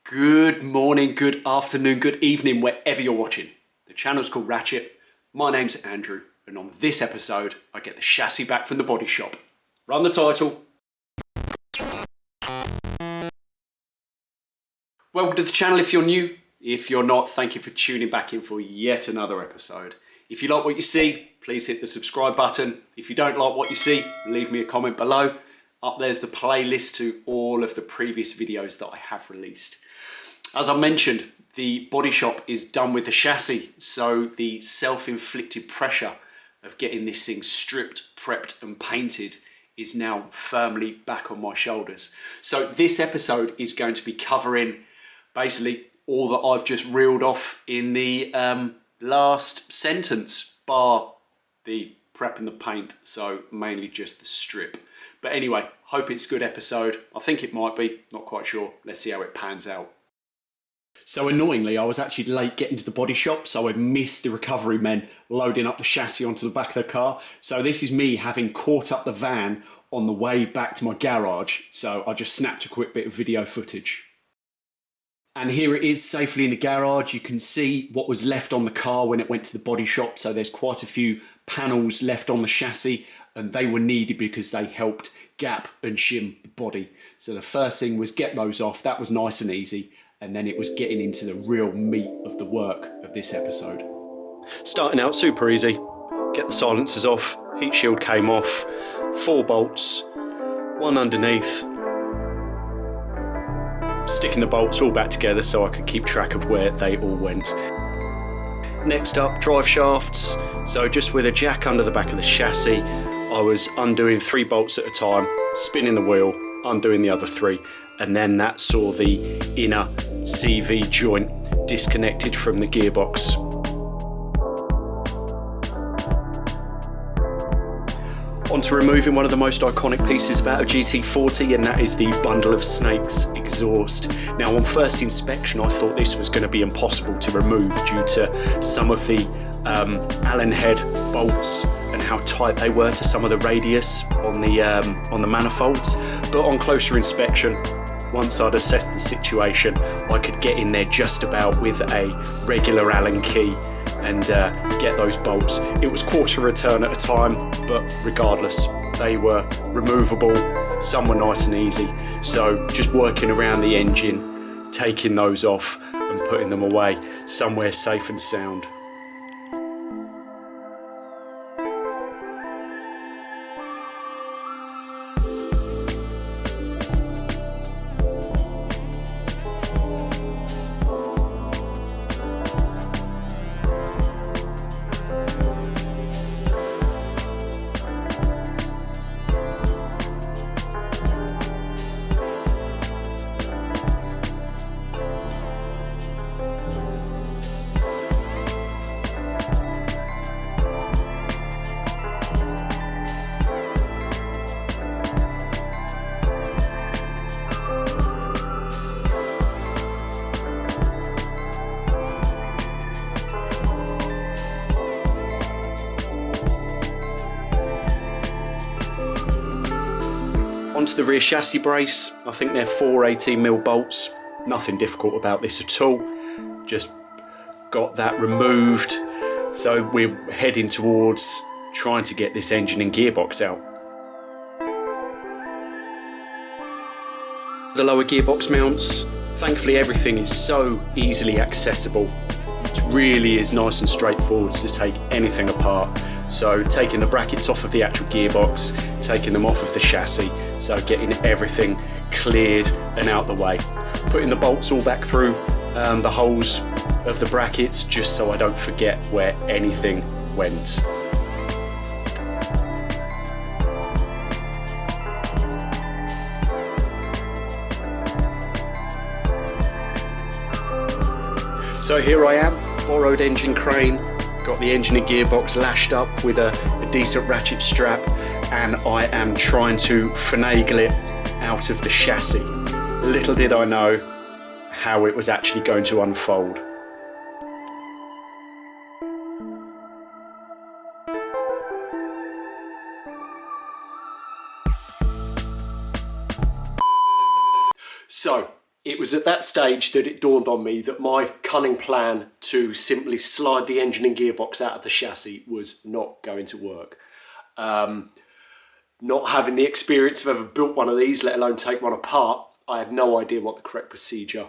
Good morning, good afternoon, good evening, wherever you're watching. The channel's called Ratchet. My name's Andrew, and on this episode, I get the chassis back from the body shop. Run the title. Welcome to the channel if you're new. If you're not, thank you for tuning back in for yet another episode. If you like what you see, please hit the subscribe button. If you don't like what you see, leave me a comment below. Up there's the playlist to all of the previous videos that I have released. As I mentioned, the body shop is done with the chassis, so the self-inflicted pressure of getting this thing stripped, prepped and painted is now firmly back on my shoulders. So this episode is going to be covering basically all that I've just reeled off in the last sentence, bar the prep and the paint, so mainly just the strip. But anyway, hope it's a good episode. I think it might be, not quite sure. Let's see how it pans out. So annoyingly, I was actually late getting to the body shop, so I missed the recovery men loading up the chassis onto the back of the car. So this is me having caught up the van on the way back to my garage. So I just snapped a quick bit of video footage. And here it is, safely in the garage. You can see what was left on the car when it went to the body shop. So there's quite a few panels left on the chassis, and they were needed because they helped gap and shim the body. So the first thing was get those off. That was nice and easy. And then it was getting into the real meat of the work of this episode. Starting out super easy. Get the silencers off, heat shield came off, 4 bolts, 1 underneath. Sticking the bolts all back together so I could keep track of where they all went. Next up, drive shafts. So just with a jack under the back of the chassis, I was undoing 3 bolts at a time, spinning the wheel, undoing the other 3, and then that saw the inner CV joint disconnected from the gearbox. On to removing one of the most iconic pieces about a GT40, and that is the bundle of snakes exhaust. Now on first inspection I thought this was going to be impossible to remove due to some of the Allen head bolts and how tight they were to some of the radius on the manifolds, but on closer inspection, once I'd assessed the situation, I could get in there just about with a regular Allen key and get those bolts. It was quarter a turn at a time, but regardless, they were removable. Some were nice and easy. So just working around the engine, taking those off and putting them away somewhere safe and sound. Onto the rear chassis brace. I think they're 4 18mm bolts. Nothing difficult about this at all. Just got that removed. So we're heading towards trying to get this engine and gearbox out. The lower gearbox mounts, thankfully everything is so easily accessible. It really is nice and straightforward to take anything apart. So taking the brackets off of the actual gearbox, taking them off of the chassis, so getting everything cleared and out the way. Putting the bolts all back through the holes of the brackets just so I don't forget where anything went. So here I am, borrowed engine crane, got the engine and gearbox lashed up with a decent ratchet strap, and I am trying to finagle it out of the chassis. Little did I know how it was actually going to unfold. So it it was at that stage that it dawned on me that my cunning plan to simply slide the engine and gearbox out of the chassis was not going to work. Not having the experience of ever built one of these, let alone take one apart, I had no idea what the correct procedure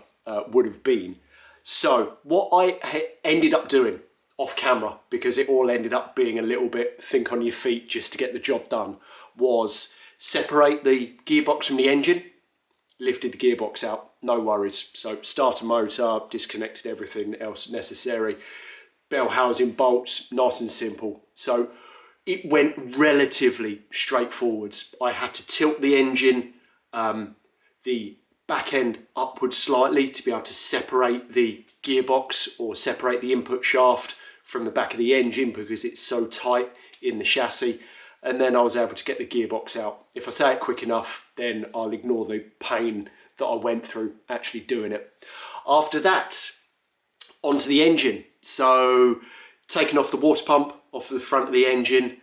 would have been. So what I ended up doing off camera, because it all ended up being a little bit think on your feet just to get the job done, was separate the gearbox from the engine, lifted the gearbox out, no worries. So starter motor, disconnected everything else necessary, bell housing, bolts, nice and simple. So it went relatively straightforwards. I had to tilt the engine, the back end upwards slightly to be able to separate the gearbox or separate the input shaft from the back of the engine because it's so tight in the chassis. And then I was able to get the gearbox out. If I say it quick enough, then I'll ignore the pain that I went through actually doing it. After that, onto the engine. So taking off the water pump off the front of the engine,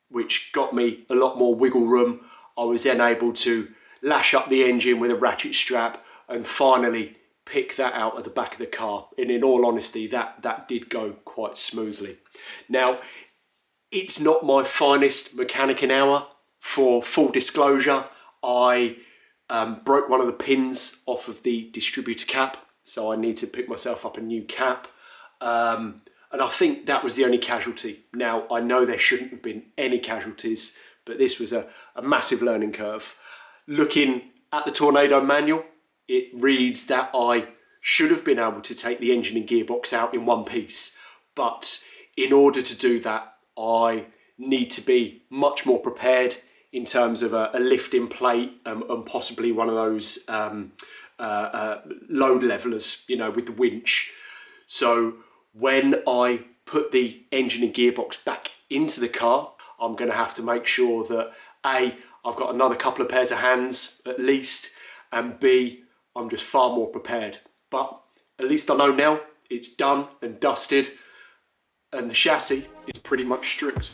which got me a lot more wiggle room. I was then able to lash up the engine with a ratchet strap and finally pick that out of the back of the car. And in all honesty, that did go quite smoothly. Now, it's not my finest mechanic an hour. For full disclosure, I broke one of the pins off of the distributor cap, so I need to pick myself up a new cap. And I think that was the only casualty. Now, I know there shouldn't have been any casualties, but this was a massive learning curve. Looking at the Tornado manual, it reads that I should have been able to take the engine and gearbox out in one piece. But in order to do that, I need to be much more prepared in terms of a lifting plate and possibly one of those load levelers, you know, with the winch. So when I put the engine and gearbox back into the car, I'm going to have to make sure that A, I've got another couple of pairs of hands at least, and B, I'm just far more prepared. But at least I know now it's done and dusted, and the chassis is pretty much stripped.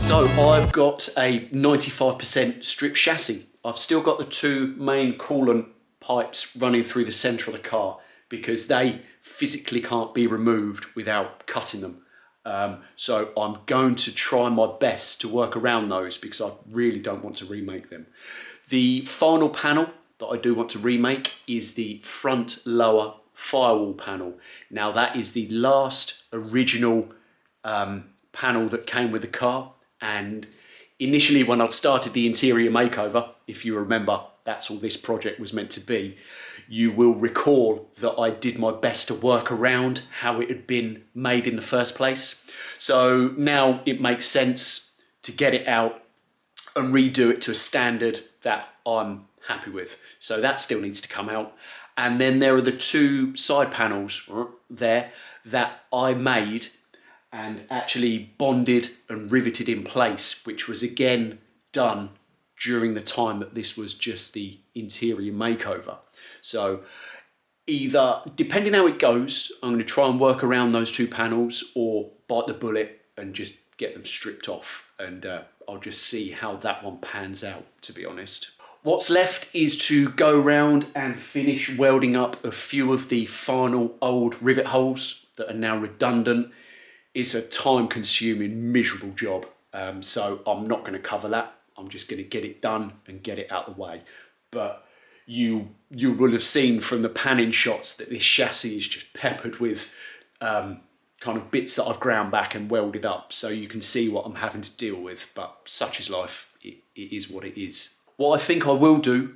So I've got a 95% strip chassis. I've still got the two main coolant pipes running through the centre of the car because they physically can't be removed without cutting them. So I'm going to try my best to work around those because I really don't want to remake them. The final panel that I do want to remake is the front lower firewall panel. Now that is the last original panel that came with the car. And initially when I'd started the interior makeover, if you remember, that's all this project was meant to be, you will recall that I did my best to work around how it had been made in the first place. So now it makes sense to get it out and redo it to a standard that I'm happy with. So that still needs to come out. And then there are the two side panels there that I made and actually bonded and riveted in place, which was again done during the time that this was just the interior makeover. So either, depending how it goes, I'm going to try and work around those two panels or bite the bullet and just get them stripped off. And I'll just see how that one pans out, to be honest. What's left is to go around and finish welding up a few of the final old rivet holes that are now redundant. It's a time-consuming, miserable job, so I'm not going to cover that. I'm just going to get it done and get it out of the way. But you will have seen from the panning shots that this chassis is just peppered with kind of bits that I've ground back and welded up, so you can see what I'm having to deal with. But such is life. It is what it is. What I think I will do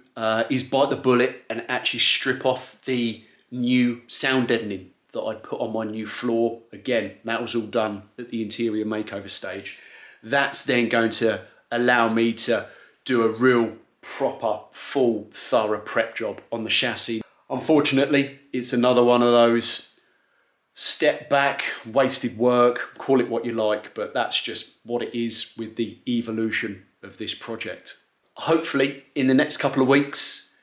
is bite the bullet and actually strip off the new sound deadening that I'd put on my new floor. Again, that was all done at the interior makeover stage. That's then going to allow me to do a real proper, full, thorough prep job on the chassis. Unfortunately, it's another one of those step back, wasted work, call it what you like, but that's just what it is with the evolution of this project. Hopefully, in the next couple of weeks,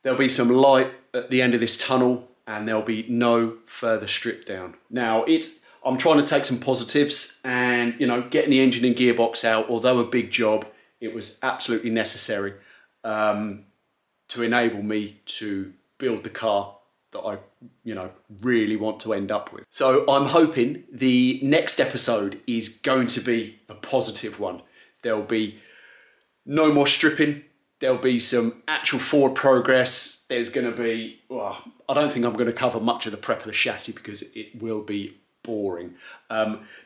there'll be some light at the end of this tunnel and there'll be no further strip down. Now, I'm trying to take some positives and, you know, getting the engine and gearbox out, although a big job, it was absolutely necessary to enable me to build the car that I, you know, really want to end up with. So I'm hoping the next episode is going to be a positive one. There'll be no more stripping. There'll be some actual forward progress. There's going to be, well, I don't think I'm going to cover much of the prep of the chassis because it will be boring.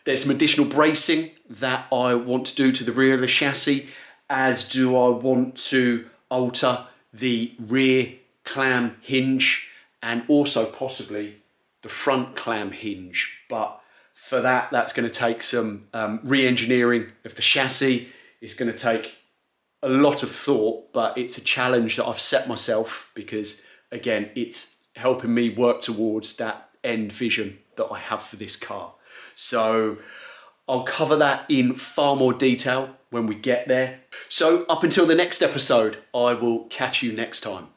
There's some additional bracing that I want to do to the rear of the chassis, as do I want to alter the rear clam hinge and also possibly the front clam hinge. But for that, that's going to take some re-engineering of the chassis. It's going to take a lot of thought, but it's a challenge that I've set myself because, again, it's helping me work towards that end vision that I have for this car. So I'll cover that in far more detail when we get there. So up until the next episode, I will catch you next time.